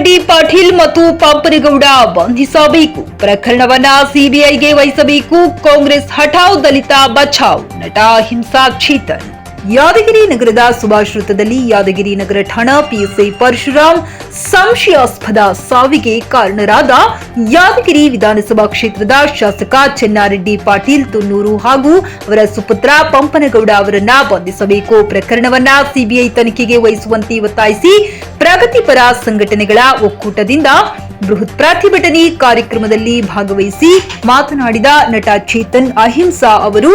D Patil ಮತ್ತು ಪಂಪನಗೌಡ ಬಂಧಿಸಬೇಕು, ಪ್ರಕರಣವನ್ನ ಸಿಬಿಐಗೆ ವಹಿಸಬೇಕು, ಕಾಂಗ್ರೆಸ್ ಹಠಾವ್, ದಲಿತ ಬಚಾವ್, ನಟ ಅಹಿಂಸಾ ಚೇತನ್. ಯಾದಗಿರಿ ನಗರದ ಸುಭಾಷ್ ವೃತ್ತದಲ್ಲಿ ಯಾದಗಿರಿ ನಗರ ಠಾಣಾ ಪಿಎಸ್ಐ ಪರಶುರಾಮ್ ಸಂಶಯಾಸ್ಪದ ಸಾವಿಗೆ ಕಾರಣರಾದ ಯಾದಗಿರಿ ವಿಧಾನಸಭಾ ಕ್ಷೇತ್ರದ ಶಾಸಕ ಚೆನ್ನಾರೆಡ್ಡಿ ಪಾಟೀಲ್ ತುನ್ನೂರು ಹಾಗೂ ಅವರ ಸುಪುತ್ರ ಪಂಪನಗೌಡ ಅವರನ್ನ ಬಂಧಿಸಬೇಕು, ಪ್ರಕರಣವನ್ನ ಸಿಬಿಐ ತನಿಖೆಗೆ ವಹಿಸುವಂತೆ ಒತ್ತಾಯಿಸಿ ಪ್ರಗತಿಪರ ಸಂಘಟನೆಗಳ ಒಕ್ಕೂಟದಿಂದ ಬೃಹತ್ ಪ್ರತಿಭಟನೆ ಕಾರ್ಯಕ್ರಮದಲ್ಲಿ ಭಾಗವಹಿಸಿ ಮಾತನಾಡಿದ ನಟ ಚೇತನ್ ಅಹಿಂಸಾ ಅವರು,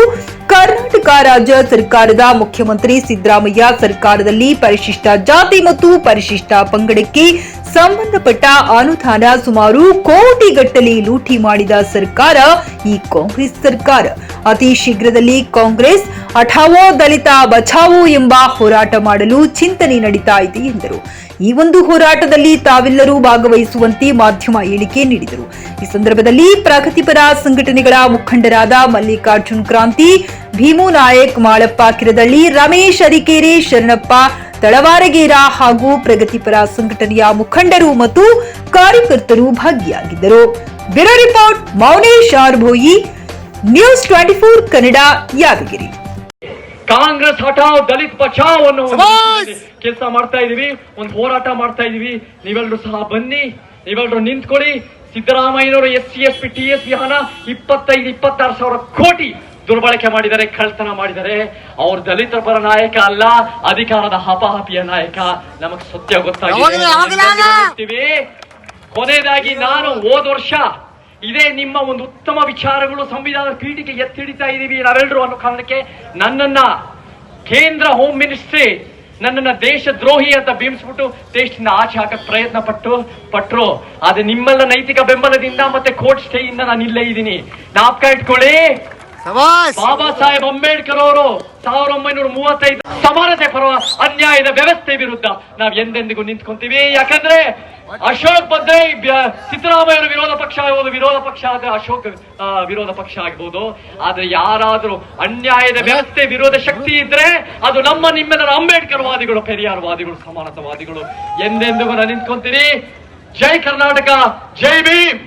ಕರ್ನಾಟಕ ರಾಜ್ಯ ಸರ್ಕಾರದ ಮುಖ್ಯಮಂತ್ರಿ ಸಿದ್ದರಾಮಯ್ಯ ಸರ್ಕಾರದಲ್ಲಿ ಪರಿಶಿಷ್ಟ ಜಾತಿ ಮತ್ತು ಪರಿಶಿಷ್ಟ ಪಂಗಡಕ್ಕೆ ಸಂಬಂಧಪಟ್ಟ ಅನುದಾನ ಸುಮಾರು ಕೋಟಿಗಟ್ಟಲೆ ಲೂಟಿ ಮಾಡಿದ ಸರ್ಕಾರ ಈ ಕಾಂಗ್ರೆಸ್ ಸರ್ಕಾರ. ಅತಿ ಶೀಘ್ರದಲ್ಲಿ ಕಾಂಗ್ರೆಸ್ ಹಠಾವೋ ದಲಿತ ಬಚಾವೋ ಎಂಬ ಹೋರಾಟ ಮಾಡಲು ಚಿಂತನೆ ನಡೀತಾ ಇದೆ ಎಂದರು. ಈ ಒಂದು ಹೋರಾಟದಲ್ಲಿ ತಾವೆಲ್ಲರೂ ಭಾಗವಹಿಸುವಂತೆ ಮಾಧ್ಯಮ ಹೇಳಿಕೆ ನೀಡಿದರು. ಈ ಸಂದರ್ಭದಲ್ಲಿ ಪ್ರಗತಿಪರ ಸಂಘಟನೆಗಳ ಮುಖಂಡರಾದ ಮಲ್ಲಿಕಾರ್ಜುನ್ ಕ್ರಾಂತಿ, ಭೀಮು ನಾಯಕ್, ಮಾಳಪ್ಪ ಕಿರದಳ್ಳಿ, ರಮೇಶ್ ಅರಿಕೇರೆ, ಶರಣಪ್ಪ ತಳವಾರಗೇರ ಹಾಗೂ ಪ್ರಗತಿಪರ ಸಂಘಟನೆಯ ಮುಖಂಡರು ಮತ್ತು ಕಾರ್ಯಕರ್ತರು ಭಾಗಿಯಾಗಿದ್ದರು. Bureau report Mounesh Arbhoyi, news 24 Kannada, Yadgiri. Congress ಹಠಾವ್ ದಲಿತ ಬಚಾವ್ ಅನ್ನೋ ಕೆಲಸ ಮಾಡ್ತಾ ಇದೀವಿ, ಒಂದು ಹೋರಾಟ ಮಾಡ್ತಾ ಇದೀವಿ. ನೀವೆಲ್ಲರೂ ಸಹ ಬನ್ನಿ, ನೀವೆಲ್ಲರೂ ನಿಂತ್ಕೊಳ್ಳಿ. ಸಿದ್ದರಾಮಯ್ಯನವರು SC SP TSP ಹಣ 25-26 ಸಾವಿರ ಕೋಟಿ ದುರ್ಬಳಕೆ ಮಾಡಿದ್ದಾರೆ, ಕಳ್ತನ ಮಾಡಿದ್ದಾರೆ. ಅವ್ರ ದಲಿತರ ಪರ ನಾಯಕ ಅಲ್ಲ, ಅಧಿಕಾರದ ಹಪಾಹಪಿಯ ನಾಯಕ. ನಮಗ್ ಸತ್ಯ ಗೊತ್ತಾಗಿದೆ. ಕೊನೆಯದಾಗಿ ನಾನು ಹೋದ ವರ್ಷ ಇದೇ ನಿಮ್ಮ ಒಂದು ಉತ್ತಮ ವಿಚಾರಗಳು ಸಂವಿಧಾನದ ಪೀಠಿಕೆ ಎತ್ತಿಡಿತಾ ಇದೀವಿ ನಾವೆಲ್ಲರೂ ಅನ್ನೋ ಕಾರಣಕ್ಕೆ ನನ್ನನ್ನ ಕೇಂದ್ರ ಹೋಮ್ ಮಿನಿಸ್ಟ್ರಿ ನನ್ನನ್ನ ದೇಶ ದ್ರೋಹಿ ಅಂತ ಬಿಂಬಿಸ್ಬಿಟ್ಟು ದೇಶದಿಂದ ಆಚೆ ಹಾಕಕ್ ಪ್ರಯತ್ನ ಪಟ್ರು. ಆದ್ರೆ ನಿಮ್ಮೆಲ್ಲ ನೈತಿಕ ಬೆಂಬಲದಿಂದ ಮತ್ತೆ ಕೋರ್ಟ್ ಸ್ಟೇ ಇಂದ ನಾನು ಇಲ್ಲೇ ಇದ್ದೀನಿ. ಜ್ಞಾಪಕ ಇಟ್ಕೊಳ್ಳಿ, ಬಾಬಾ ಸಾಹೇಬ್ ಅಂಬೇಡ್ಕರ್ ಅವರು 1935 ಸಮಾನತೆ ಪರ ಅನ್ಯಾಯದ ವ್ಯವಸ್ಥೆ ವಿರುದ್ಧ ನಾವು ಎಂದೆಂದಿಗೂ ನಿಂತ್ಕೊಂತೀವಿ. ಯಾಕಂದ್ರೆ ಅಶೋಕ್ ಬಂದ್ರೆ ಸಿದ್ದರಾಮಯ್ಯ ವಿರೋಧ ಪಕ್ಷ ಆಗ್ಬೋದು, ವಿರೋಧ ಪಕ್ಷ ಆದ್ರೆ ಅಶೋಕ್ ವಿರೋಧ ಪಕ್ಷ ಆಗ್ಬೋದು. ಆದ್ರೆ ಯಾರಾದ್ರೂ ಅನ್ಯಾಯದ ವ್ಯವಸ್ಥೆ ವಿರೋಧ ಶಕ್ತಿ ಇದ್ರೆ ಅದು ನಿಮ್ಮೆಲ್ಲರ ಅಂಬೇಡ್ಕರ್ ವಾದಿಗಳು, ಪೆರಿಯಾರ್ ವಾದಿಗಳು, ಸಮಾನತಾವಾದಿಗಳು. ಎಂದೆಂದಿಗೂ ನಾನು ನಿಂತ್ಕೊಂತೀನಿ. ಜೈ ಕರ್ನಾಟಕ, ಜೈ ಭೀಮ್.